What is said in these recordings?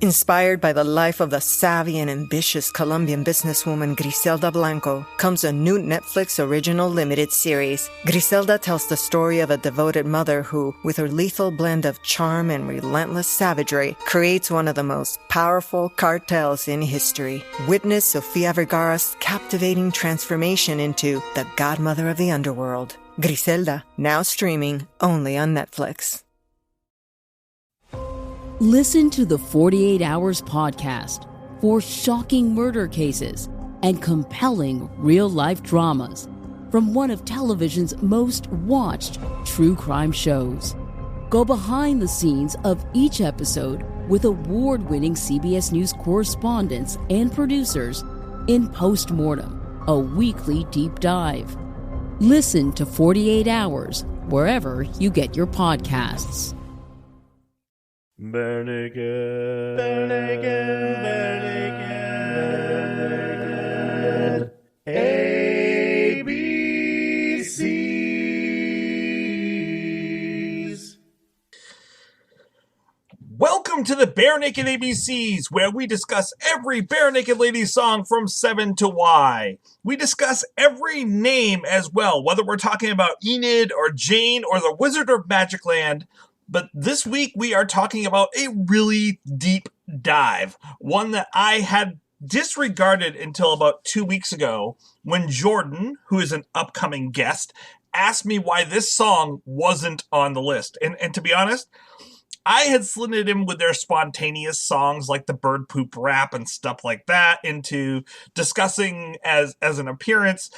Inspired by the life of the savvy and ambitious Colombian businesswoman Griselda Blanco comes a new Netflix original limited series. Griselda tells the story of a devoted mother who, with her lethal blend of charm and relentless savagery, creates one of the most powerful cartels in history. Witness Sofia Vergara's captivating transformation into the godmother of the underworld. Griselda, now streaming only on Netflix. Listen to the 48 Hours podcast for shocking murder cases and compelling real-life dramas from one of television's most watched true crime shows. Go behind the scenes of each episode with award-winning CBS News correspondents and producers in Postmortem, a weekly deep dive. Listen to 48 Hours wherever you get your podcasts. Bernigate, Bernigate, ABCs. Welcome to the Bare Naked ABCs, where we discuss every Bare Naked Lady song from 7 to Y. We discuss every name as well, whether we're talking about Enid or Jane or the Wizard of Magic Land. But this week we are talking about a really deep dive, one that I had disregarded until about 2 weeks ago when Jordan, who is an upcoming guest, asked me why this song wasn't on the list. And to be honest, I had slid it in with their spontaneous songs like the bird poop rap and stuff like that into discussing as an appearance.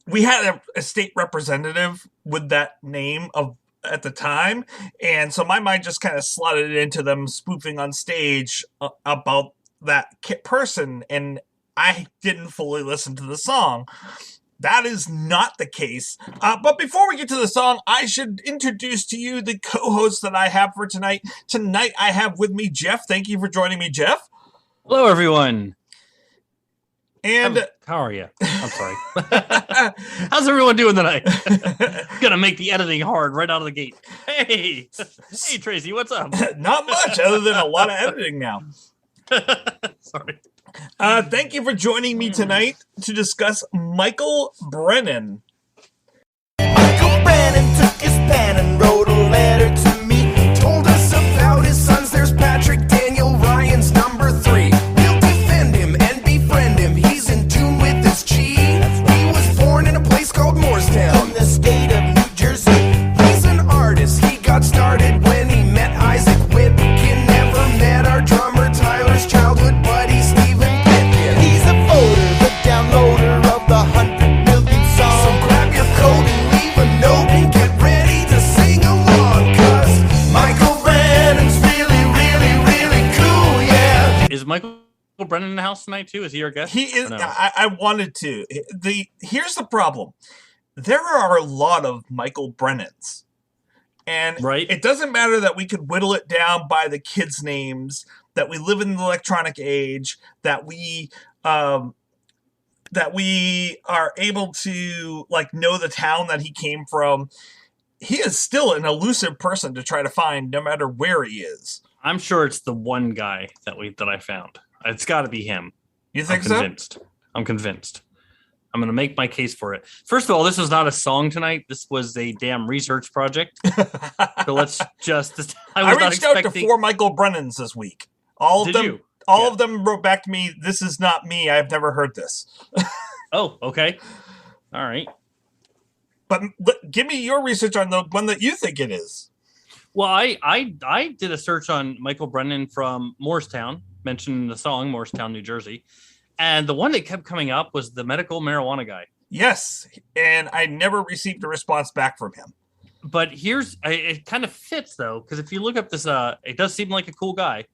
We had a state representative with that name at the time, and so my mind just kind of slotted it into them spoofing on stage about that person, and I didn't fully listen to the song. That is not the case. But before we get to the song, I should introduce to you the co-hosts that I have for tonight. Tonight I have with me Jeff. Thank you for joining me, Jeff. Hello, everyone. And how are you? I'm sorry. How's everyone doing tonight? Gonna make the editing hard right out of the gate. Hey, Tracy, what's up? Not much, other than a lot of editing now. Sorry. Thank you for joining me tonight to discuss Michael Brennan. Michael Brennan took his pen and wrote a letter to me. Told us about his sons. There's Patrick, Daniel, Ryan's number 3. We'll defend him and befriend him. He's in tune with his chi. He was born in a place called Morristown in the state of New Jersey. He's an artist. He got started when he met Isaac Whitkin. Never met our drummer Tyler's childhood buddy Stephen Pitkin. He's a voter, the downloader of the 100 million songs. So grab your coat and leave a note and get ready to sing along. 'Cause Michael Brennan's really, really, really cool, yeah. Is Michael Brennan in the house tonight too? Is he our guest? He is. No? I wanted to. Here's the problem. There are a lot of Michael Brennans. And right. It doesn't matter that we could whittle it down by the kids' names, that we live in the electronic age, that we are able to know the town that he came from. He is still an elusive person to try to find, no matter where he is. I'm sure it's the one guy that I found. It's got to be him. You think I'm convinced. I'm going to make my case for it. First of all, this was not a song tonight. This was a damn research project. So let's just... I reached out to 4 Michael Brennans this week. All of them wrote back to me, "This is not me. I've never heard this." Oh, okay. All right. But give me your research on the one that you think it is. Well, I did a search on Michael Brennan from Morristown, mentioned in the song Morristown, New Jersey. And the one that kept coming up was the medical marijuana guy. Yes, and I never received a response back from him. But it kind of fits, though, because if you look up this, it does seem like a cool guy.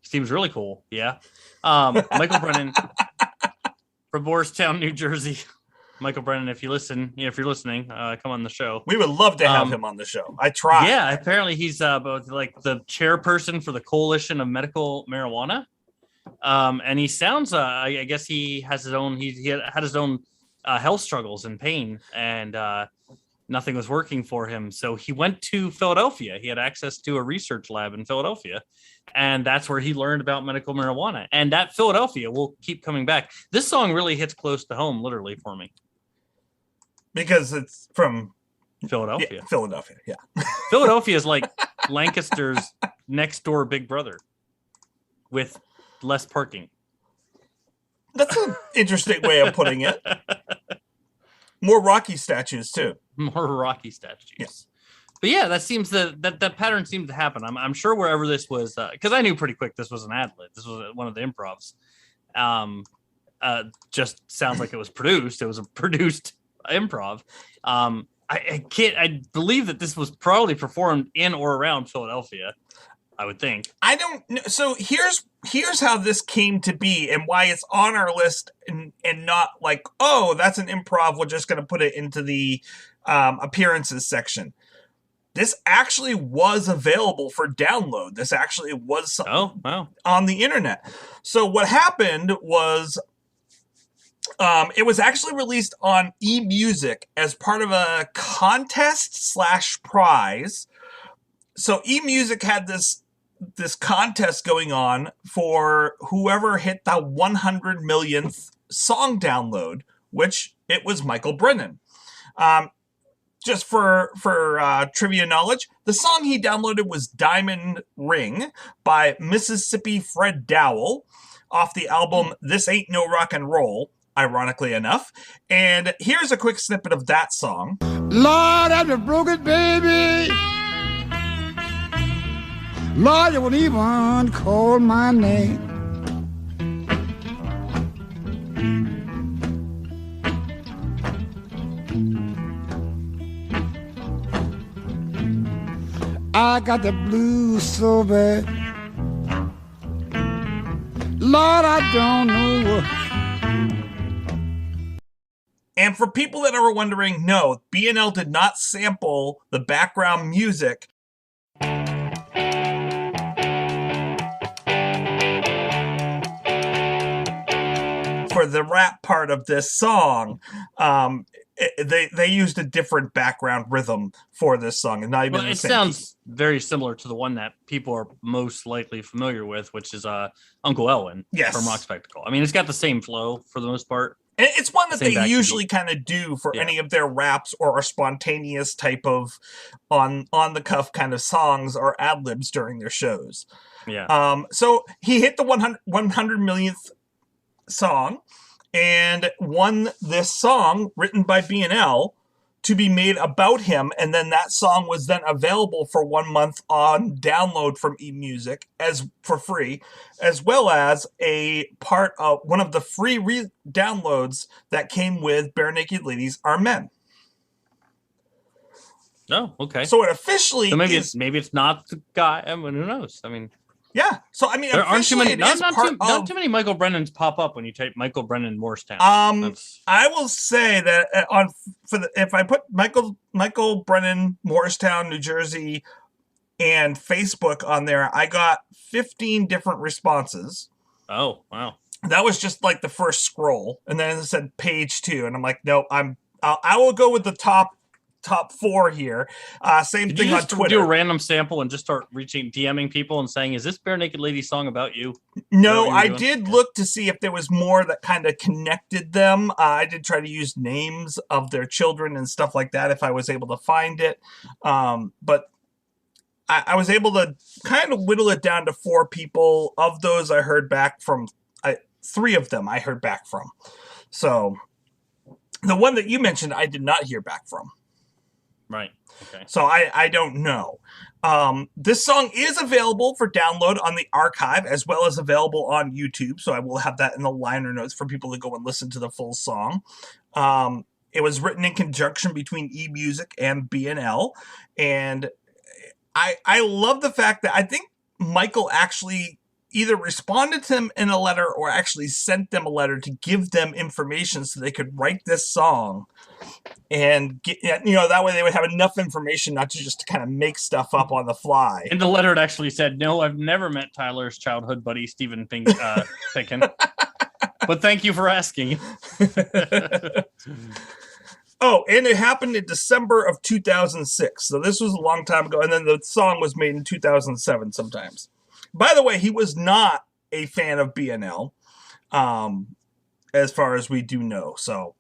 Seems really cool, yeah. Michael Brennan from Morristown, New Jersey. Michael Brennan, if you're listening, come on the show. We would love to have him on the show. I tried. Yeah, apparently he's the chairperson for the Coalition of Medical Marijuana. And he sounds, I guess he has his own, he had his own health struggles and pain. And nothing was working for him. So he went to Philadelphia. He had access to a research lab in Philadelphia. And that's where he learned about medical marijuana. And that Philadelphia will keep coming back. This song really hits close to home, literally, for me. Because it's from Philadelphia. Yeah, Philadelphia, yeah. Philadelphia is like Lancaster's next door big brother with less parking. That's an interesting way of putting it. More Rocky statues, too. More Rocky statues. Yeah. But yeah, that seems that pattern seemed to happen. I'm sure wherever this was, because I knew pretty quick this was an ad-lib. This was one of the improvs. Just sounds like it was produced. It was a produced improv. I believe that this was probably performed in or around Philadelphia, I would think. I don't know. So here's how this came to be and why it's on our list and not like, oh, that's an improv, we're just going to put it into the appearances section. This actually was available for download. This actually was something on the internet. So what happened was it was actually released on eMusic as part of a contest / prize. So eMusic had this contest going on for whoever hit the 100 millionth song download, which it was Michael Brennan. Just for trivia knowledge, the song he downloaded was Diamond Ring by Mississippi Fred Dowell off the album This Ain't No Rock and Roll, ironically enough. And here's a quick snippet of that song. Lord, I've broke it, baby. Lord, you wouldn't even call my name. I got the blues so bad. Lord, I don't know. And for people that are wondering, no, B&L did not sample the background music for the rap part of this song. They used a different background rhythm for this song, and not even the same. It sounds very similar to the one that people are most likely familiar with, which is Uncle Elwin from Rock Spectacle. I mean, it's got the same flow for the most part. And it's one that they usually kind of do for any of their raps or a spontaneous type of on the cuff kind of songs or ad libs during their shows. Yeah. So he hit the 100 millionth song and won this song written by B&L to be made about him, and then that song was then available for 1 month on download from eMusic for free, as well as a part of one of the free downloads that came with Bare Naked Ladies Are Men. Oh, okay. So it officially maybe it's not the guy. I mean, who knows? I mean, yeah. So I mean, there aren't too many. Not too many Michael Brennans pop up when you type Michael Brennan Morristown. I will say that if I put Michael Brennan Morristown, New Jersey, and Facebook on there, I got 15 different responses. Oh wow! That was just like the first scroll, and then it said page 2, and I'm like, no, I will go with the top 4 here. Same thing on Twitter. Do a random sample and just start DMing people and saying, "Is this Bare Naked Lady song about you?" No, I did look to see if there was more that kind of connected them. I did try to use names of their children and stuff like that if I was able to find it. But I was able to kind of whittle it down to 4 people. Of those, I heard back from 3 of them. I heard back from. So the one that you mentioned, I did not hear back from. Right. Okay. So I don't know. This song is available for download on the archive as well as available on YouTube. So I will have that in the liner notes for people to go and listen to the full song. It was written in conjunction between eMusic and B&L. And I love the fact that I think Michael actually either responded to them in a letter or actually sent them a letter to give them information so they could write this song and get, that way they would have enough information not to just kind of make stuff up on the fly. In the letter, it actually said, "No, I've never met Tyler's childhood buddy, Stephen Pickin. But thank you for asking." Oh, and it happened in December of 2006. So this was a long time ago. And then the song was made in 2007 sometimes. By the way, he was not a fan of BNL, as far as we do know. So,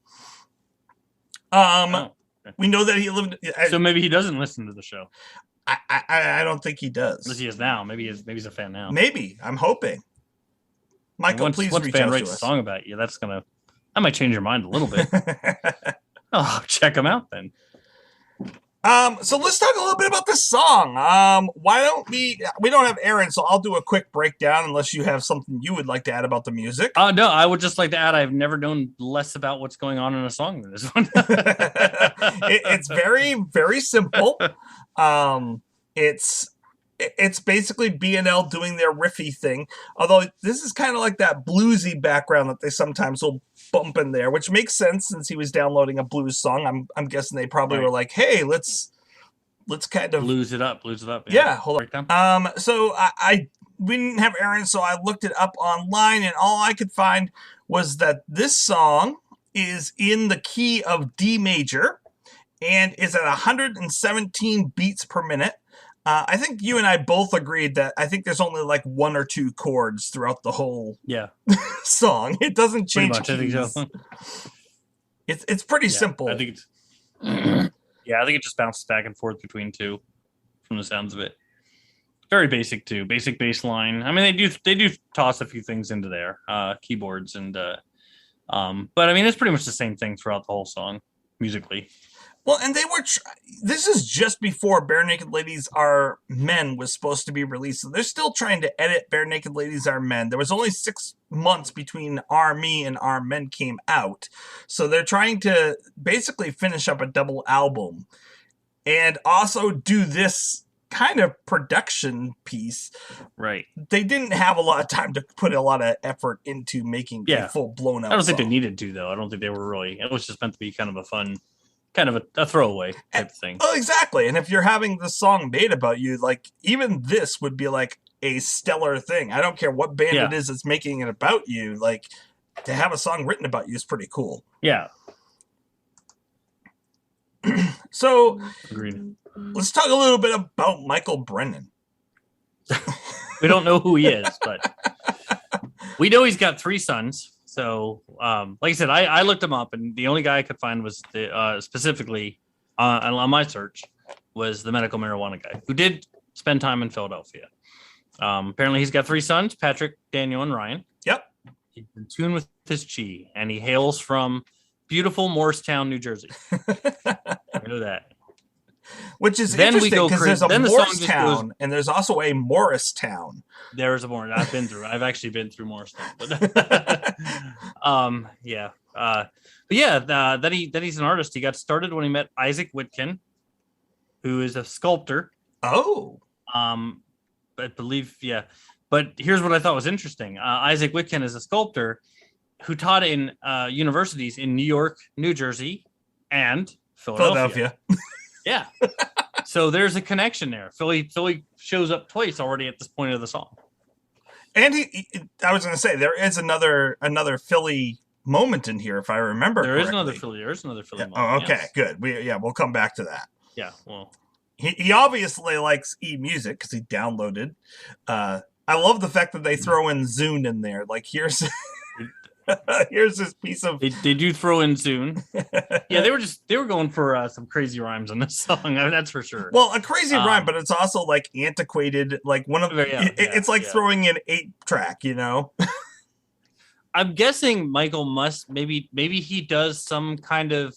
we know that he lived. So maybe he doesn't listen to the show. I don't think he does. Unless he is now. Maybe he's a fan now. Maybe. I'm hoping. Michael, please once reach fan out writes to a us. song about you, that might change your mind a little bit. Oh, check him out then. So let's talk a little bit about this song. Why don't we don't have Aaron, so I'll do a quick breakdown unless you have something you would like to add about the music. No, I would just like to add, I've never known less about what's going on in a song than this one. It's very, very simple. It's basically BNL doing their riffy thing. Although this is kind of like that bluesy background that they sometimes will bump in there, which makes sense since he was downloading a blues song. I'm guessing they probably were like, "Hey, let's kind of blues it up." Yeah, hold on. So we didn't have Aaron, so I looked it up online, and all I could find was that this song is in the key of D major and is at 117 beats per minute. I think you and I both agreed that I think there's only like one or two chords throughout the whole song. It doesn't change pretty much, keys. I think so. It's pretty simple. I think it's I think it just bounces back and forth between two from the sounds of it. Very basic too. Basic bass line. I mean, they do toss a few things into there, keyboards and but I mean, it's pretty much the same thing throughout the whole song musically. Well, and they were. This is just before Bare Naked Ladies Are Men was supposed to be released, so they're still trying to edit Bare Naked Ladies Are Men. There was only 6 months between Are Me and Are Men came out, so they're trying to basically finish up a double album, and also do this kind of production piece. Right. They didn't have a lot of time to put a lot of effort into making a full blown out. I don't think they needed to, though. I don't think they were really. It was just meant to be kind of a fun. Kind of a throwaway type of thing. Oh, exactly. And if you're having the song made about you, like even this would be like a stellar thing. I don't care what band it is that's making it about you. Like to have a song written about you is pretty cool. Yeah. So agreed. Let's talk a little bit about Michael Brennan. We don't know who he is, but we know he's got 3 sons. So, like I said, I looked him up, and the only guy I could find was specifically on my search was the medical marijuana guy who did spend time in Philadelphia. Apparently, he's got 3 sons: Patrick, Daniel, and Ryan. Yep. He's in tune with his chi, and he hails from beautiful Morristown, New Jersey. I know that. Which is interesting because there's a Morristown and there's also a Morristown. There's a Morristown. I've actually been through Morristown. But yeah. But yeah, that he's an artist. He got started when he met Isaac Whitkin, who is a sculptor. Oh. I believe, yeah. But here's what I thought was interesting. Isaac Whitkin is a sculptor who taught in universities in New York, New Jersey, and Philadelphia. Yeah. So there's a connection there. Philly shows up twice already at this point of the song. And I was going to say there is another Philly moment in here if I remember correctly. There is another Philly moment. Oh, okay, yes. Good. We'll come back to that. Yeah, well. He obviously likes e-music because he downloaded. I love the fact that they throw in Zune in there. Like here's this piece of. They do throw in Zune. Yeah, they were going for some crazy rhymes on this song. I mean, that's for sure. Well, a crazy rhyme, but it's also like antiquated. Like one of it's like throwing in 8-track. You know. I'm guessing Michael must maybe he does some kind of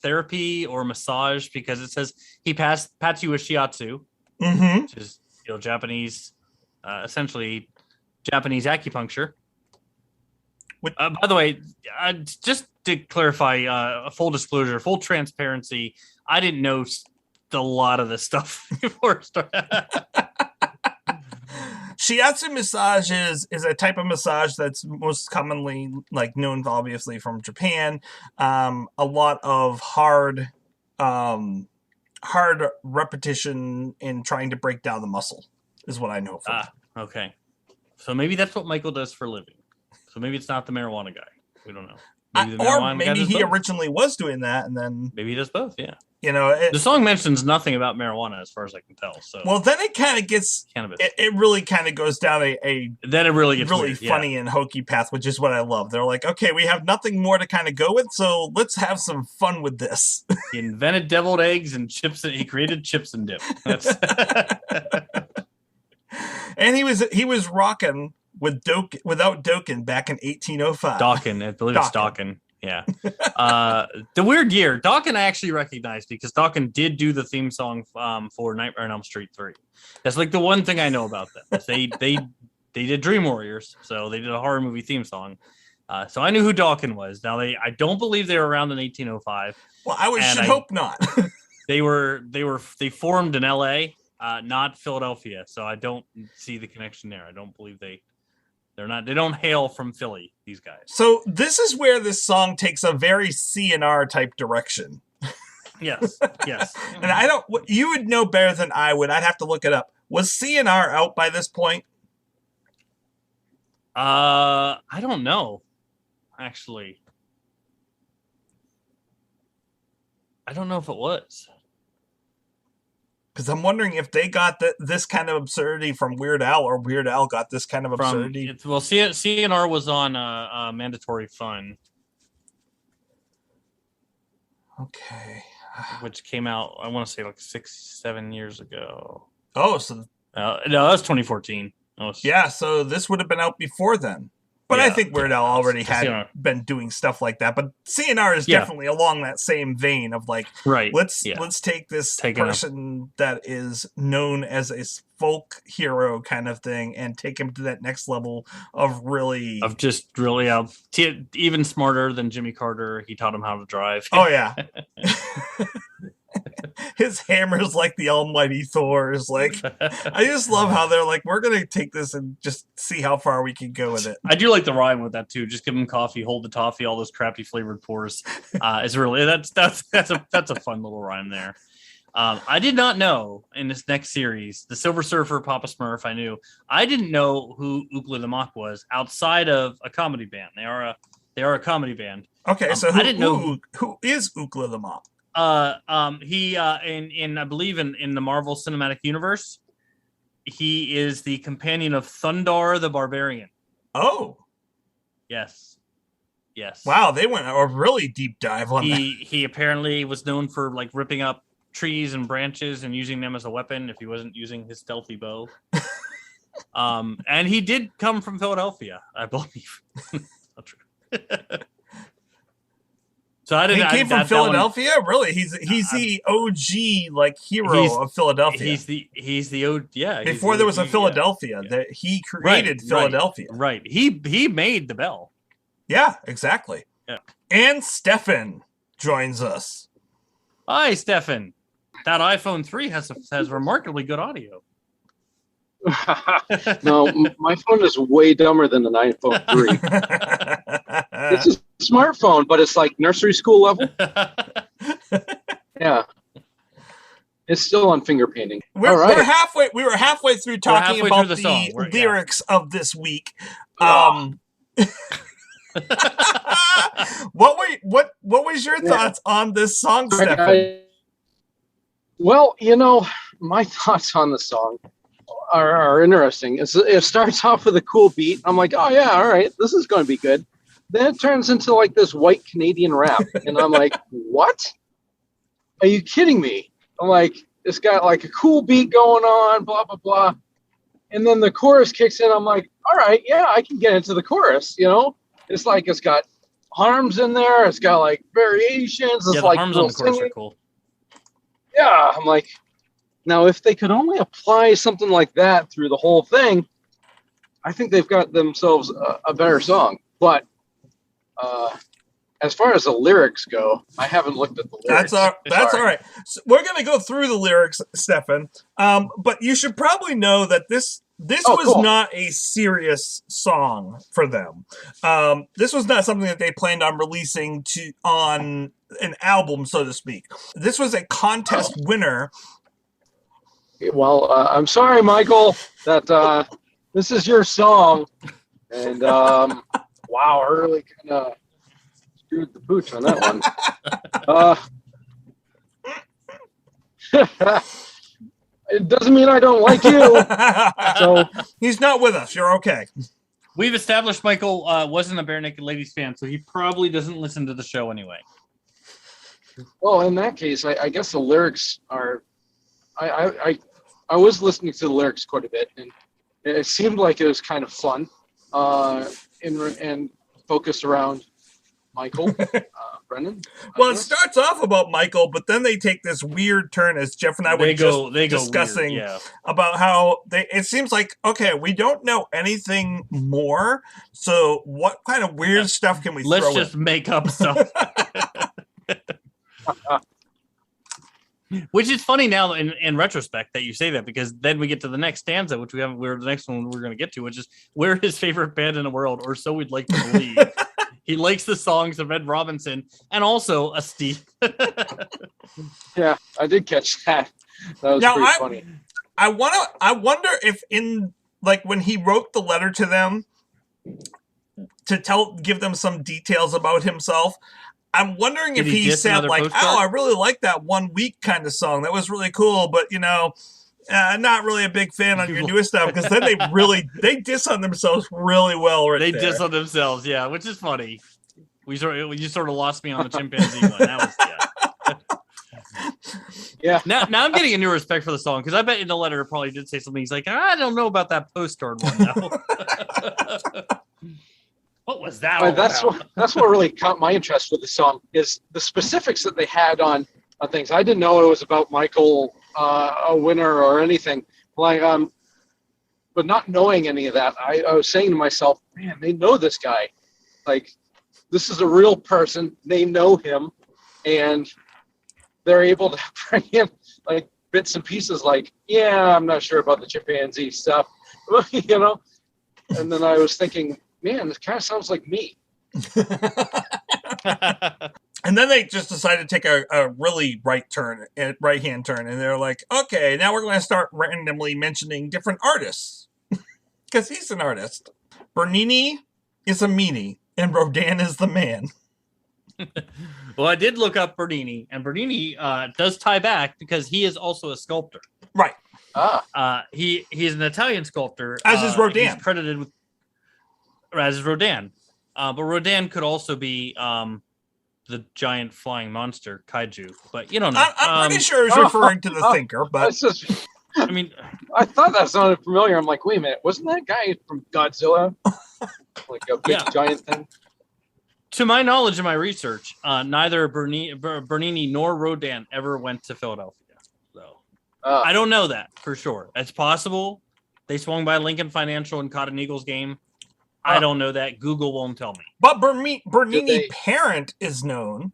therapy or massage because it says he pats you with shiatsu, which is Japanese, essentially Japanese acupuncture. By the way, just to clarify, a full disclosure, full transparency, I didn't know a lot of this stuff before. Shiatsu massage is a type of massage that's most commonly like known, obviously, from Japan. A lot of hard repetition in trying to break down the muscle is what I know from. Okay. So maybe that's what Michael does for a living. So maybe it's not the marijuana guy. We don't know. Maybe the or marijuana guy maybe does he both. originally was doing that, and then Maybe he does both. Yeah. it, The song mentions nothing about marijuana, as far as I can tell. So well, then it kind of gets cannabis. It really kind of goes down a Then it really gets really weird, funny and hokey path, which is what I love. They're like, okay, we have nothing more to kind of go with, so let's have some fun with this. He invented deviled eggs and chips. He created chips and dip. That's And he was rocking without Dokken back in 1805. Dawkin. I believe it's Dawkin. Yeah. The weird year. Dawkin I actually recognized because Dawkin did do the theme song for Nightmare on Elm Street 3. That's like the one thing I know about them. They did Dream Warriors, so they did a horror movie theme song. So I knew who Dawkin was. Now I don't believe they were around in 1805. Well, I hope not. They formed in LA, not Philadelphia. So I don't see the connection there. I don't believe they don't hail from Philly, these guys. So this is where this song takes a very CNR type direction. Yes. And you would know better than I would. I'd have to look it up. Was CNR out by this point? I don't know. Actually, I don't know if it was. Because I'm wondering if they got this kind of absurdity from Weird Al, or Weird Al got this kind of absurdity. CNR was on Mandatory Fun. Okay. Which came out, I want to say, like 6-7 years ago. Oh, so... no, that was 2014. Yeah, so this would have been out before then. But I think Weird Al already had been doing stuff like that. But CNR is definitely along that same vein of like, let's take this person that is known as a folk hero kind of thing and take him to that next level of just really even smarter than Jimmy Carter. He taught him how to drive. Oh yeah. His hammer's like the almighty Thor's. Like, I just love how they're like, we're gonna take this and just see how far we can go with it. I do like the rhyme with that too. Just give him coffee, hold the toffee, all those crappy flavored pours. It's really that's a fun little rhyme there. I did not know in this next series, the Silver Surfer, Papa Smurf. I didn't know who Ookla the Mock was outside of a comedy band. They are a comedy band. Okay, so I didn't know who is Ookla the Mock. He in I believe in the Marvel Cinematic Universe, he is the companion of Thundar the Barbarian. Oh, yes. Wow, they went a really deep dive on that. He apparently was known for like ripping up trees and branches and using them as a weapon if he wasn't using his stealthy bow. And he did come from Philadelphia, I believe. Not true. So he came from Philadelphia. Really, he's the OG like hero of Philadelphia. He's the OG. Yeah. Before there was a Philadelphia, that he created Philadelphia. Right. He made the bell. Yeah, exactly. Yeah. And Stefan joins us. Hi, Stefan. That iPhone 3 has remarkably good audio. No, my phone is way dumber than an iPhone 3. It's a smartphone, but it's like nursery school level. Yeah. It's still on finger painting. We were halfway through talking about the lyrics of this week. What was your thoughts on this song, Stefan? Well, my thoughts on the song are interesting. It starts off with a cool beat. I'm like, oh yeah, all right, this is going to be good. Then it turns into like this white Canadian rap, and I'm like, what? Are you kidding me? I'm like, it's got like a cool beat going on, blah blah blah, and then the chorus kicks in. I'm like, all right, yeah, I can get into the chorus. It's like it's got harms in there. It's got like variations. It's the like harms on the chorus are cool. Yeah, I'm like, now if they could only apply something like that through the whole thing, I think they've got themselves a better song. But as far as the lyrics go, I haven't looked at the lyrics. That's all right. So we're going to go through the lyrics, Stefan. But you should probably know that this was not a serious song for them. This was not something that they planned on releasing on an album, so to speak. This was a contest winner. Well, I'm sorry, Michael, that this is your song. And wow, I really kind of agree with the pooch on that one. It doesn't mean I don't like you. So he's not with us. You're okay. We've established Michael wasn't a Bare Naked Ladies fan, so he probably doesn't listen to the show anyway. Well, in that case, I guess the lyrics are. I was listening to the lyrics quite a bit, and it seemed like it was kind of fun, and focused around Michael, Brennan. Well, it starts off about Michael, but then they take this weird turn, as Jeff and I were discussing about how it seems like, okay, we don't know anything more, so what kind of weird stuff can we throw in? Let's just make up stuff. Which is funny now in retrospect that you say that, because then we get to the next stanza, which we're the next one we're going to get to, which is we're his favorite band in the world, or so we'd like to believe. He likes the songs of Ed Robinson and also a Steve. Yeah, I did catch that. That was pretty funny. I wonder if in like when he wrote the letter to them to give them some details about himself. I'm wondering if he said like, "Oh, I really like that 1 week kind of song. That was really cool, but not really a big fan on your newest stuff." Because then they diss on themselves really well, right? They diss on themselves, yeah, which is funny. You sort of lost me on the chimpanzee one. That was yeah. Now I'm getting a new respect for the song, because I bet in the letter it probably did say something. He's like, I don't know about that postcard one though. What was that? That's what really caught my interest with the song, is the specifics that they had on things. I didn't know it was about Michael, a winner or anything. Like, but not knowing any of that, I was saying to myself, man, they know this guy. Like, this is a real person. They know him, and they're able to bring in like bits and pieces. Like, yeah, I'm not sure about the chimpanzee stuff, And then I was thinking, man, this kind of sounds like me. And then they just decided to take a really right-hand turn, and they're like, okay, now we're going to start randomly mentioning different artists. Because he's an artist. Bernini is a meanie, and Rodin is the man. Well, I did look up Bernini, and Bernini does tie back because he is also a sculptor. Right. He's an Italian sculptor. As is Rodin. He's credited with as is Rodin. But Rodin could also be the giant flying monster kaiju. But you don't know. I'm pretty sure he's referring to the thinker, but I mean, I thought that sounded familiar. I'm like, wait a minute, wasn't that guy from Godzilla? Like a big giant thing? To my knowledge and my research, neither Bernini nor Rodin ever went to Philadelphia. So I don't know that for sure. It's possible they swung by Lincoln Financial and caught an Eagles game. I don't know that. Google won't tell me. But Bernini Parent is known.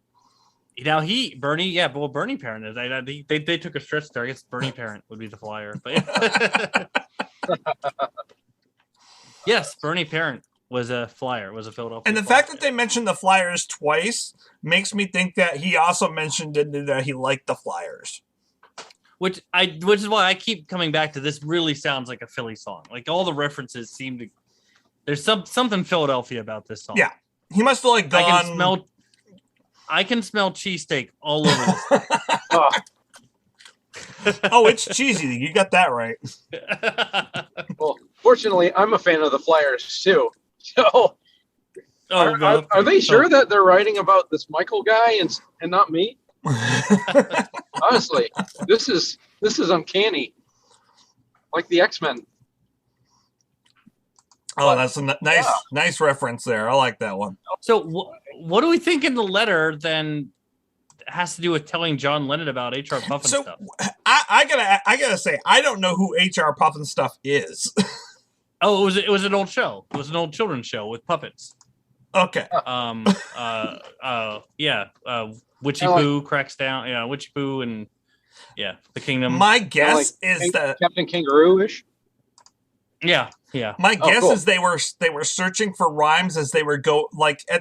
Now Bernie Parent is. They took a stretch there. I guess Bernie Parent would be the flyer. But yes, Bernie Parent was a flyer. Was a Philadelphia. And the fact that they mentioned the Flyers twice makes me think that he also mentioned that he liked the Flyers. Which is why I keep coming back to this. Really sounds like a Philly song. Like all the references seem to. There's something Philadelphia about this song. Yeah, he must have like gone. I can smell cheesesteak all over this. Oh, it's cheesy. You got that right. Well, fortunately, I'm a fan of the Flyers too. So, are they sure that they're writing about this Michael guy and not me? Honestly, this is uncanny, like the X-Men. Oh, that's a nice reference there. I like that one. So, what do we think in the letter then has to do with telling John Lennon about HR Puffin stuff? I gotta say, I don't know who HR Puffin stuff is. Oh, it was an old show. It was an old children's show with puppets. Okay. Witchy Poo cracks down. Yeah, Witchy Poo and the Kingdom. My guess is that Captain Kangaroo-ish. Yeah. My guess is they were searching for rhymes as they were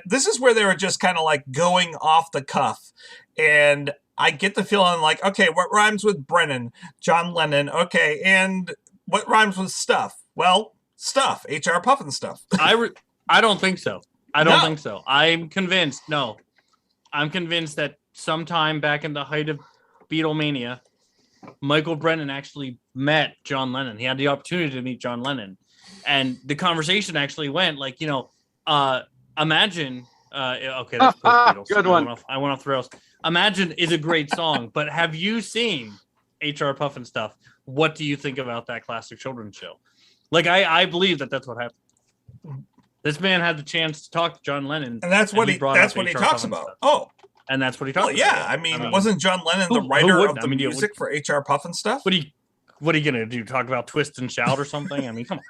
this is where they were just kind of like going off the cuff, and I get the feeling like, okay, what rhymes with Brennan, John Lennon, okay, and what rhymes with stuff? Well, stuff, HR Puffin stuff. I don't think so. I don't think so. I'm convinced. No, I'm convinced that sometime back in the height of Beatlemania, Michael Brennan actually met John Lennon. He had the opportunity to meet John Lennon. And the conversation actually went like, Imagine, okay, that's post-Beatles. Good one. I went off the rails. Imagine is a great song, but have you seen HR Puffin stuff? What do you think about that classic children's show? Like, I believe that that's what happened. This man had the chance to talk to John Lennon, and that's what he talks about. Stuff. Oh, and that's what he talks about. Yeah, I mean, wasn't John Lennon the writer of the music for HR Puffin stuff? What are you gonna do? Talk about Twist and Shout or something? I mean, come on.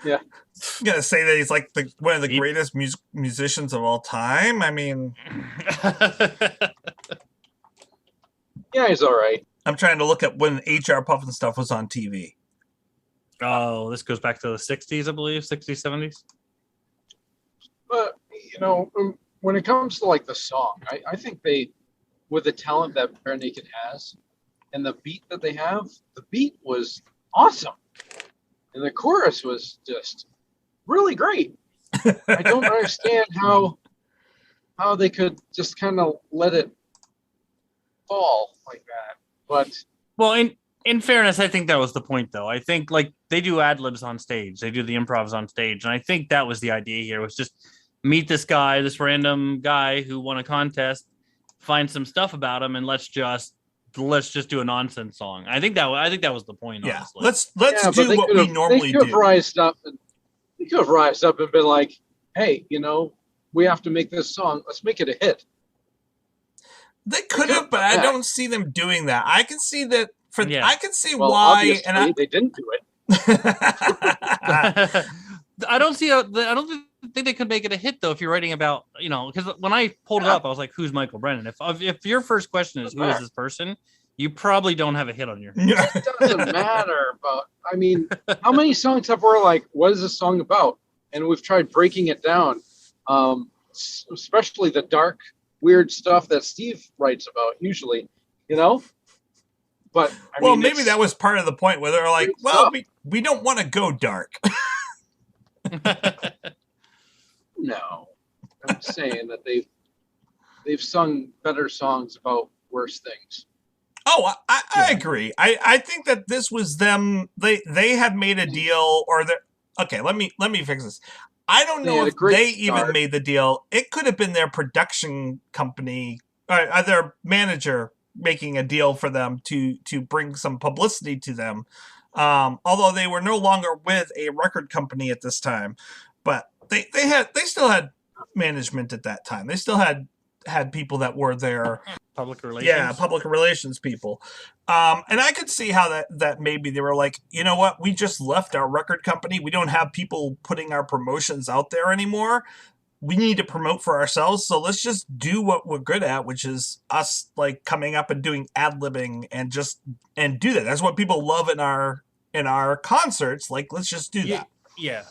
Yeah, I'm gonna say that he's like one of the greatest musicians of all time. I mean, yeah, he's all right. I'm trying to look at when HR Puffin stuff was on TV. Oh, this goes back to the 60s, I believe, 60s, 70s. But, when it comes to like the song, I think they, with the talent that Bare Naked has and the beat that they have, the beat was awesome. And the chorus was just really great. I don't understand how they could just kind of let it fall like that. But well, in fairness, I think that was the point, though. I think like they do ad libs on stage, they do the improvs on stage, and I think that was the idea here, was just meet this guy, this random guy who won a contest, find some stuff about him, and let's just do a nonsense song. I think that was the point. Yeah, honestly. let's do what we normally do. They could have rised up and been like, "Hey, we have to make this song. Let's make it a hit." They could have, but I don't see them doing that. I can see that. I can see well, why, and they didn't do it. I don't think they could make it a hit though if you're writing about, because when I pulled it up, I was like, who's Michael Brennan? If your first question is who is this person, you probably don't have a hit on your hands. It doesn't matter. But I mean, how many songs have we like, what is this song about? And we've tried breaking it down, especially the dark, weird stuff that Steve writes about usually, But maybe that was part of the point where they're like, well, we don't want to go dark. No, I'm saying that they've sung better songs about worse things. Oh, I agree. I think that this was them. They had made a deal, okay. Let me fix this. I don't know if they even made the deal. It could have been their production company, their manager, making a deal for them to bring some publicity to them. Although they were no longer with a record company at this time, but they still had management at that time. They still had people that were there. Public relations. Yeah, public relations people. And I could see how that maybe they were like, you know what? We just left our record company. We don't have people putting our promotions out there anymore. We need to promote for ourselves. So let's just do what we're good at, which is us like coming up and doing ad-libbing and do that. That's what people love in our concerts. Like, let's just do that. Yeah.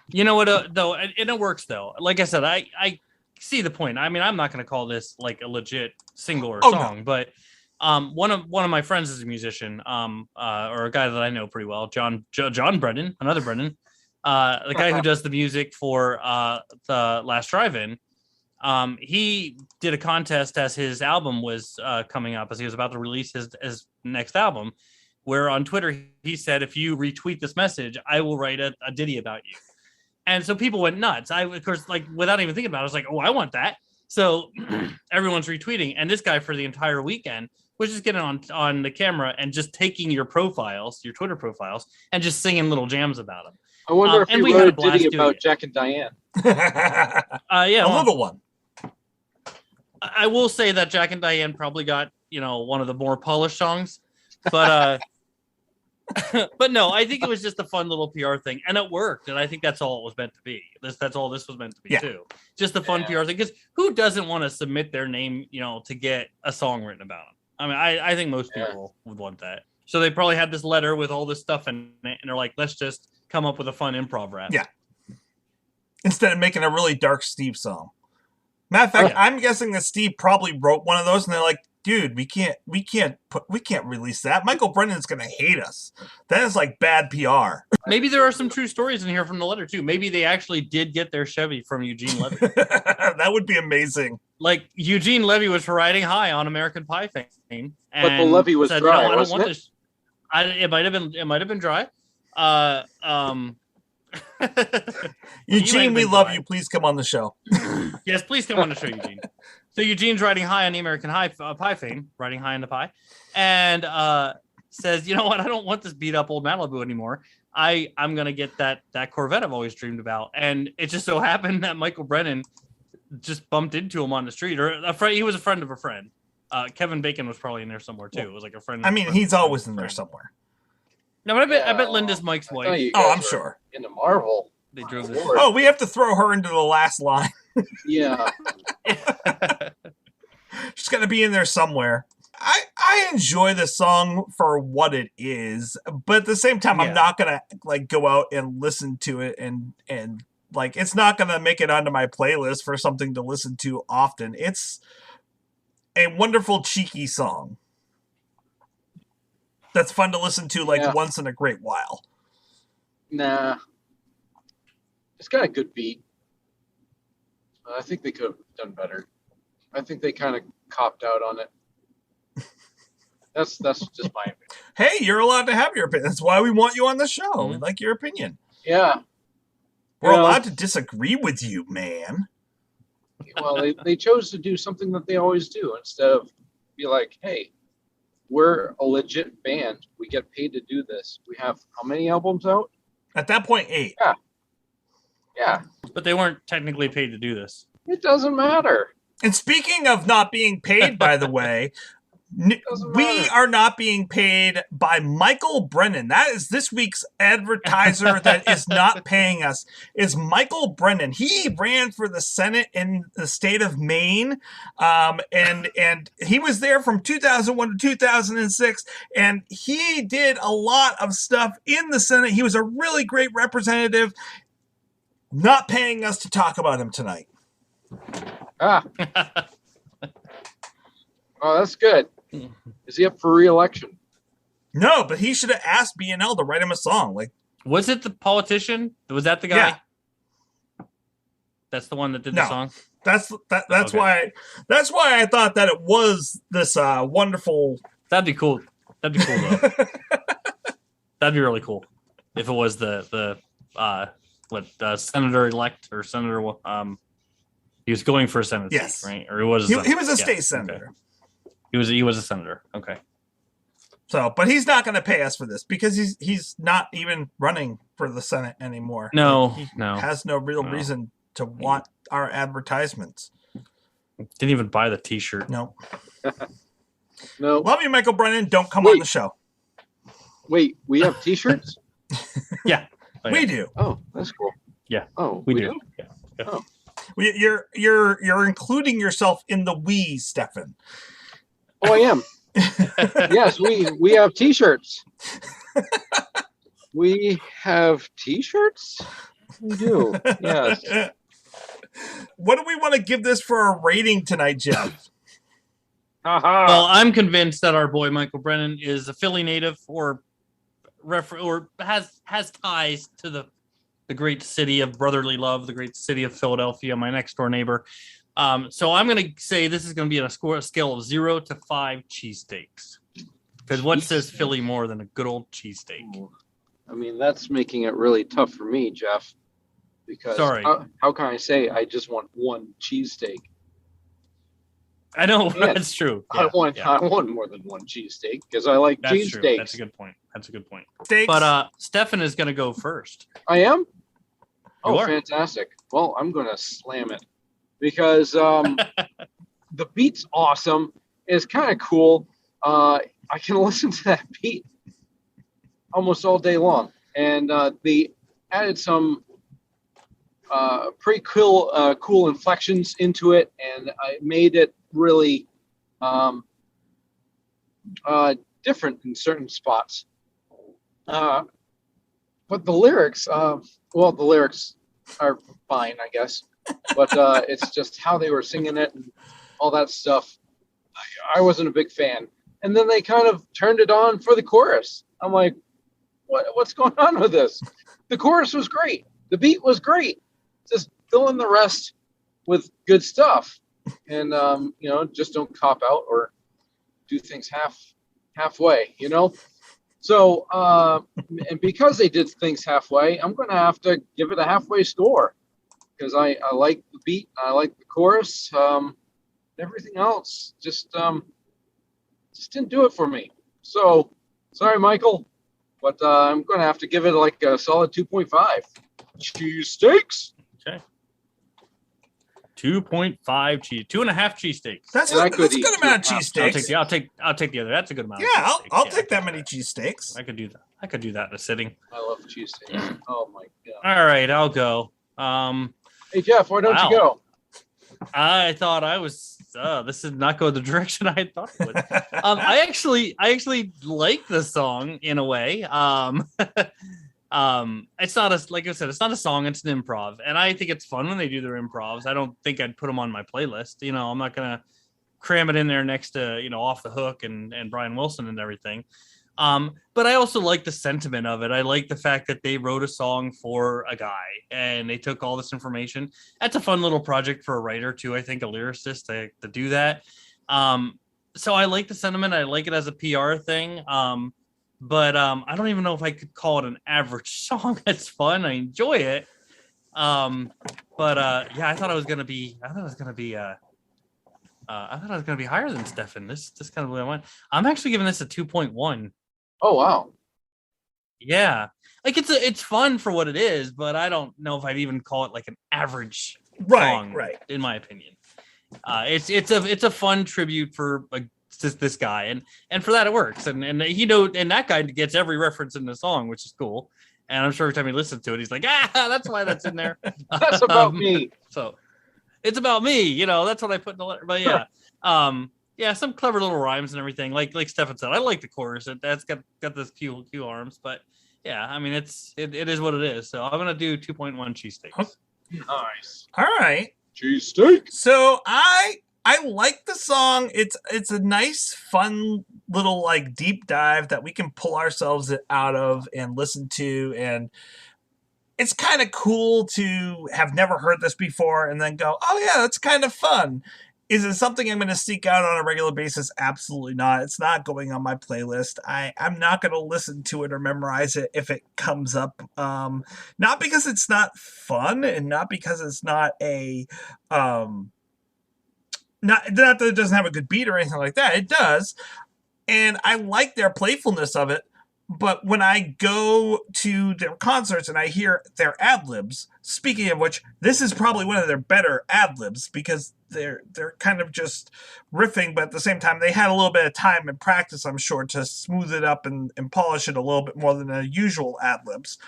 You know what, though, and it works, though. Like I said, I see the point. I mean, I'm not going to call this like a legit single or song, no. But one of my friends is a musician, or a guy that I know pretty well, John Brennan, another Brennan, the guy who does the music for the Last Drive-In. He did a contest as his album was coming up, as he was about to release his next album, where on Twitter he said, if you retweet this message, I will write a ditty about you. And so people went nuts. I, of course, like without even thinking about it, I was like, oh, I want that. So everyone's retweeting. And this guy for the entire weekend was just getting on the camera and just taking your profiles, your Twitter profiles, and just singing little jams about them. I wonder if he wrote a ditty about Jack and Diane. Yeah, a little one. I will say that Jack and Diane probably got, one of the more polished songs. But but no, I think it was just a fun little PR thing, and it worked. And I think that's all it was meant to be. That's all this was meant to be too. Just a fun PR thing, because who doesn't want to submit their name, to get a song written about them? I mean, I think most people would want that. So they probably had this letter with all this stuff in it, and they're like, let's just come up with a fun improv rap. Yeah. Instead of making a really dark Steve song. Matter of fact, I'm guessing that Steve probably wrote one of those, and they're like, dude, we can't release that. Michael Brennan's gonna hate us. That is like bad PR. Maybe there are some true stories in here from the letter too. Maybe they actually did get their Chevy from Eugene Levy. That would be amazing. like Eugene Levy was riding high on American Pie fame, and But the levee was said, dry, I don't wasn't want it? this. It might have been dry. Eugene, we been love dry. you. Please come on the show. Yes, please come on the show, Eugene. So Eugene's riding high on the American Pie fame, riding high in the pie, and says, you know what? I don't want this beat up old Malibu anymore. I'm gonna get that Corvette I've always dreamed about. And it just so happened that Michael Brennan just bumped into him on the street, or a friend. He was a friend of a friend. Kevin Bacon was probably in there somewhere too. It was like a friend. I mean, he's always in there somewhere. No, but I bet Linda's Mike's wife. Oh, I'm sure. Into Marvel. They drove this. Oh, we have to throw her into the last line. Yeah. She's got to be in there somewhere. I enjoy the song for what it is, but at the same time, I'm not gonna like go out and listen to it and like it's not gonna make it onto my playlist for something to listen to often. It's a wonderful cheeky song that's fun to listen to like once in a great while. Nah. It's got a good beat. I think they could have done better. I think they kind of copped out on it. That's just my opinion. Hey, you're allowed to have your opinion. That's why we want you on the show. Mm-hmm. We like your opinion. Yeah. We're allowed to disagree with you, man. Well, they chose to do something that they always do instead of be like, hey, we're a legit band. We get paid to do this. We have how many albums out? At that point, 8. Yeah. But they weren't technically paid to do this. It doesn't matter. And speaking of not being paid, by the way, we are not being paid by Michael Brennan. That is this week's advertiser that is not paying us. Is Michael Brennan. He ran for the Senate in the state of Maine, and he was there from 2001 to 2006, and he did a lot of stuff in the Senate. He was a really great representative. Not paying us to talk about him tonight. Oh, that's good. Is he up for re-election? No, but he should have asked BNL to write him a song. Like, was it the politician? Was that the guy? Yeah. That's the one that did the song. That's okay. That's why I thought that it was this wonderful. That'd be cool. That'd be cool though. That'd be really cool if it was the senator elect or senator. He was going for a Senate seat, right? Or he was. He was a state senator. Okay. He was a senator. Okay. So, but he's not going to pay us for this because he's not even running for the Senate anymore. No, he has no real reason to want our advertisements. Didn't even buy the T-shirt. No. No. Love you, Michael Brennan. Don't come on the show. Wait, we have T-shirts? Yeah. Oh, yeah, we do. Oh, that's cool. Yeah. Oh, we do. Yeah. Oh. You're including yourself in the we, Stefan. Oh, I am. Yes, we have T-shirts. We have T-shirts? We do. Yes. What do we want to give this for a rating tonight, Jeff? Well, I'm convinced that our boy Michael Brennan is a Philly native or has ties to the great city of brotherly love, the great city of Philadelphia, my next door neighbor. So I'm going to say this is going to be on a scale of 0 to 5 cheesesteaks. Because what says Philly more than a good old cheesesteak? I mean, that's making it really tough for me, Jeff. Because sorry, how can I say I just want one cheesesteak? I know that's true. Yeah, I want more than one cheesesteak because I like cheesesteaks. That's a good point. Steaks. But Stefan is going to go first. I am? Oh, fantastic. Well, I'm going to slam it because the beat's awesome. It's kind of cool. I can listen to that beat almost all day long. And they added some pretty cool inflections into it, and I made it really different in certain spots. But the lyrics, the lyrics are fine, I guess. But it's just how they were singing it and all that stuff. I wasn't a big fan. And then they kind of turned it on for the chorus. I'm like, what's going on with this? The chorus was great. The beat was great. Just fill in the rest with good stuff. and just don't cop out or do things halfway. So, and because they did things halfway, I'm going to have to give it a halfway score because I like the beat, I like the chorus. Everything else just didn't do it for me. So, sorry, Michael, but I'm going to have to give it like a solid 2.5. Cheesesteaks. Okay. 2.5 cheese, 2.5 cheesesteaks. That's a good amount of cheesesteaks. I'll take the other. That's a good amount. Yeah, of I'll take that many cheesesteaks. I could do that. I could do that in a sitting. I love cheesesteaks. Oh my god! All right, I'll go. Hey Jeff, why don't you go? I thought I was. This did not go the direction I had thought it would. I actually like the song in a way. It's not like I said, it's not a song, it's an improv, and I think it's fun when they do their improvs. I don't think I'd put them on my playlist. I'm not gonna cram it in there next to Off the Hook and Brian Wilson and everything. But I also like the sentiment of it. I like the fact that they wrote a song for a guy and they took all this information. That's a fun little project for a writer too. I think a lyricist to do that. So I like the sentiment. I like it as a PR thing. But I don't even know if I could call it an average song. It's fun. I enjoy it. Yeah, I thought it was gonna be higher than Stefan. This kind of blew my mind. I'm actually giving this a 2.1. Oh wow. Yeah. Like it's fun for what it is, but I don't know if I'd even call it like an average song, right. In my opinion. It's a fun tribute for this guy, and for that it works, and that guy gets every reference in the song, which is cool, and I'm sure every time he listens to it he's like, that's why that's in there. That's about me. So it's about me, that's what I put in the letter. But yeah, some clever little rhymes and everything, like Stefan said. I like the chorus. That's got this Q arms, but yeah, I mean it is what it is. So I'm gonna do 2.1 cheesesteaks. Nice. All right, cheesesteak. So I like the song. It's a nice, fun little like deep dive that we can pull ourselves out of and listen to, and it's kind of cool to have never heard this before and then go, oh yeah, that's kind of fun. Is it something I'm going to seek out on a regular basis? Absolutely not. It's not going on my playlist. I'm not going to listen to it or memorize it if it comes up. Not because it's not fun and not because it's not a not that it doesn't have a good beat or anything like that. It does. And I like their playfulness of it. But when I go to their concerts and I hear their ad-libs, speaking of which, this is probably one of their better ad-libs because they're kind of just riffing, but at the same time, they had a little bit of time and practice, I'm sure, to smooth it up and polish it a little bit more than the usual ad-libs.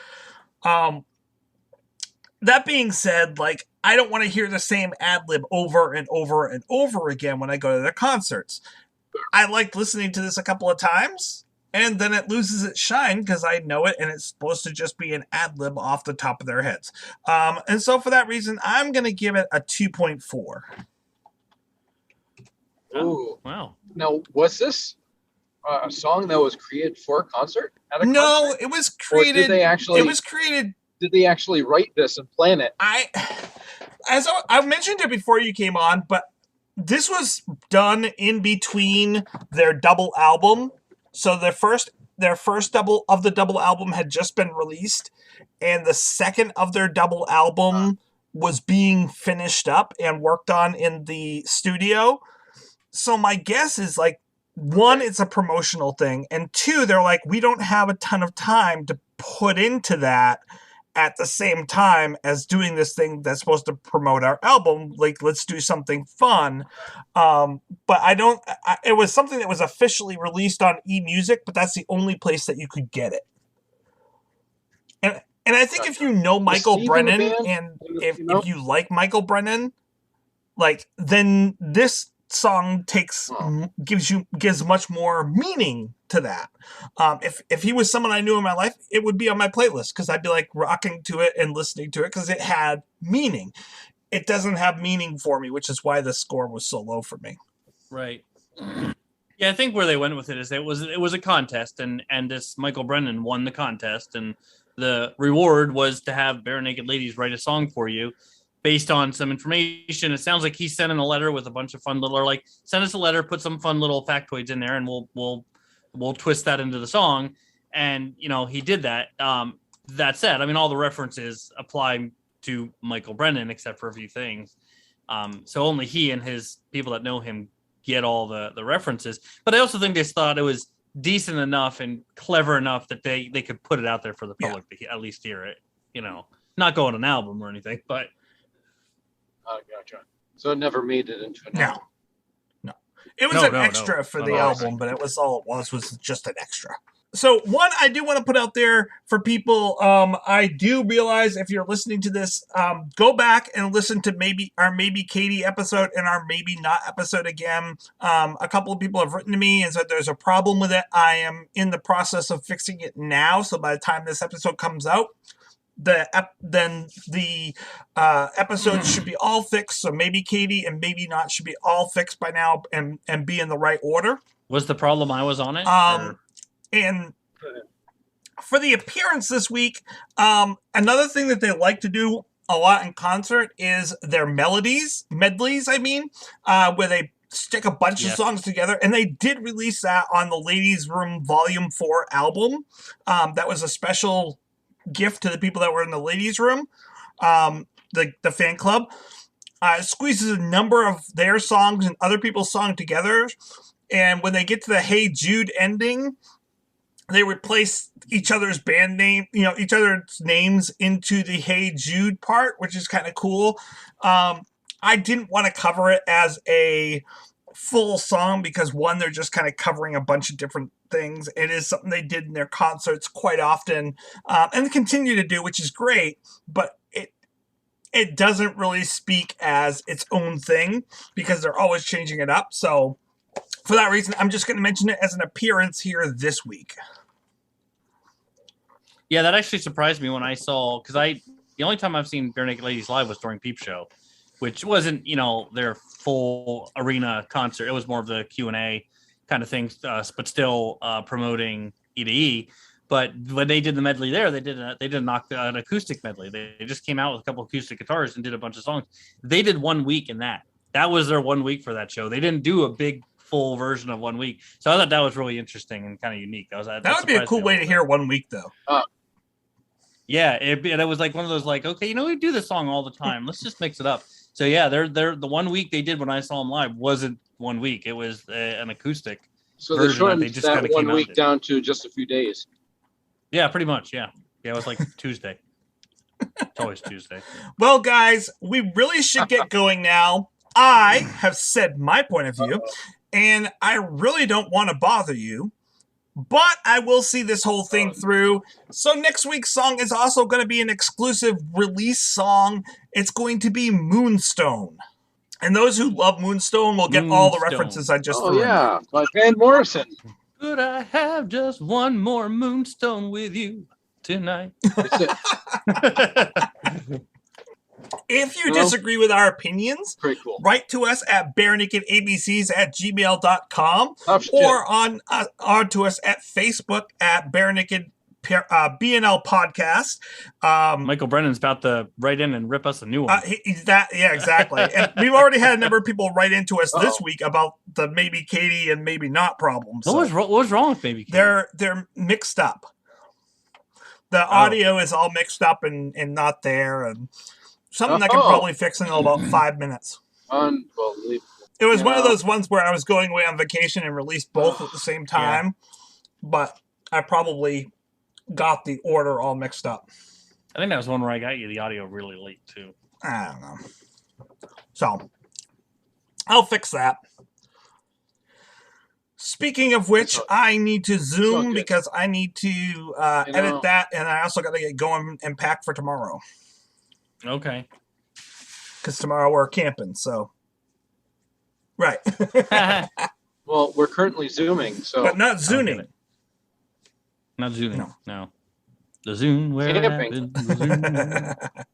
That being said, like, I don't want to hear the same ad-lib over and over and over again when I go to their concerts. I liked listening to this a couple of times, and then it loses its shine because I know it, and it's supposed to just be an ad-lib off the top of their heads. And so for that reason, I'm going to give it a 2.4. Ooh. Wow. Now, was this a song that was created for a concert? No, concert? It was created. Did they actually write this and plan it? As I mentioned it before you came on, but this was done in between their double album. So their first double album had just been released, and the second of their double album was being finished up and worked on in the studio. So my guess is, like, one, it's a promotional thing, and two, they're like, we don't have a ton of time to put into that at the same time as doing this thing that's supposed to promote our album. Like, let's do something fun. But it was something that was officially released on eMusic, but that's the only place that you could get it. And I think if you know Michael Brennan, and if you like Michael Brennan, like, then this song gives much more meaning to that. If he was someone I knew in my life, it would be on my playlist because I'd be like rocking to it and listening to it because it had meaning. It doesn't have meaning for me, which is why the score was so low for me. Right. Yeah, I think where they went with it is it was a contest, and this Michael Brennan won the contest, and the reward was to have Bare Naked Ladies write a song for you. based on some information. It sounds like he's sending a letter with a bunch of fun little, or like send us a letter, put some fun little factoids in there, and we'll twist that into the song. And he did that. That said, I mean, all the references apply to Michael Brennan except for a few things. So only he and his people that know him get all the references. But I also think they thought it was decent enough and clever enough that they could put it out there for the public to at least hear it. Not go on an album or anything, but. Gotcha. So it never made it into an album. No. It was an extra for the album, but it was just an extra. So one I do want to put out there for people, I do realize if you're listening to this, go back and listen to our Maybe Katie episode and our Maybe Not episode again. A couple of people have written to me and said there's a problem with it. I am in the process of fixing it now. So by the time this episode comes out, the episode should be all fixed. So Maybe Katie and Maybe Not should be all fixed by now and be in the right order. Was the problem I was on it? And for the appearance this week, another thing that they like to do a lot in concert is their medleys, where they stick a bunch of songs together. And they did release that on the Ladies Room Volume 4 album. That was a special gift to the people that were in the Ladies Room, the fan club. It squeezes a number of their songs and other people's songs together. And when they get to the Hey Jude ending, they replace each other's band name, each other's names into the Hey Jude part, which is kind of cool. I didn't want to cover it as a full song because one, they're just kind of covering a bunch of different things. It is something they did in their concerts quite often, and continue to do, which is great, but it doesn't really speak as its own thing because they're always changing it up. So for that reason, I'm just going to mention it as an appearance here this week. Yeah, that actually surprised me when I saw, because the only time I've seen Bare Naked Ladies live was during Peep Show, which wasn't, their full arena concert. It was more of the Q&A kind of thing, but still promoting E2E. But when they did the medley there, they did an acoustic medley. They just came out with a couple acoustic guitars and did a bunch of songs. They did 1 week in that. That was their 1 week for that show. They didn't do a big full version of 1 week. So I thought that was really interesting and kind of unique. That would be a cool way to hear 1 week, though. Yeah, it was like one of those okay, we do this song all the time. Let's just mix it up. So yeah, they're the 1 week they did when I saw them live wasn't 1 week. It was an acoustic. So they shortened that 1 week down to just a few days. Yeah, pretty much. Yeah, it was like Tuesday. It's always Tuesday. Well, guys, we really should get going now. I have said my point of view, and I really don't want to bother you. But I will see this whole thing through. So next week's song is also going to be an exclusive release song. It's going to be Moonstone. And those who love Moonstone will get all the references I just threw in. Yeah, by Van Morrison. Could I have just one more Moonstone with you tonight? That's it. If you disagree with our opinions, pretty cool. Write to us at barenakedabcs@gmail.com or on to us at Facebook at Barenaked BNL Podcast. Michael Brennan's about to write in and rip us a new one. Exactly. And we've already had a number of people write into us this week about the Maybe Katie and Maybe Not problems. What was wrong with Maybe Katie? They're mixed up. The audio is all mixed up and not there, and something I can probably fix in about 5 minutes. Unbelievable. It was one of those ones where I was going away on vacation and released both at the same time, but I probably got the order all mixed up. I think that was one where I got you the audio really late, too. I don't know. So, I'll fix that. Speaking of which, I need to Zoom because I need to edit that, and I also got to get going and pack for tomorrow. Okay. Because tomorrow we're camping, so. Right. Well, we're currently Zooming, so. But not Zooning. Not Zooning, no. The Zoom where it happened. The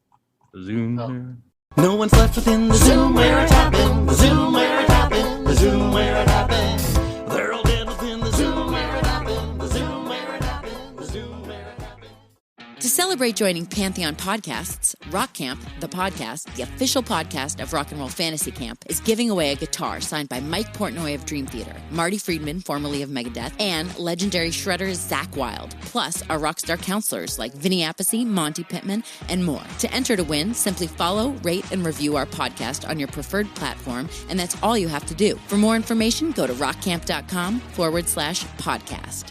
Zoom where... No one's left within the Zoom where it happened. The Zoom where it happened. The Zoom where it happened. They're all dead within the Zoom where it happened. The Zoom where it happened. The Zoom where it happened. To celebrate joining Pantheon Podcasts, Rock Camp, the podcast, the official podcast of Rock and Roll Fantasy Camp, is giving away a guitar signed by Mike Portnoy of Dream Theater, Marty Friedman, formerly of Megadeth, and legendary shredder Zakk Wylde, plus our rockstar counselors like Vinny Appice, Monty Pittman, and more. To enter to win, simply follow, rate, and review our podcast on your preferred platform, and that's all you have to do. For more information, go to rockcamp.com/podcast.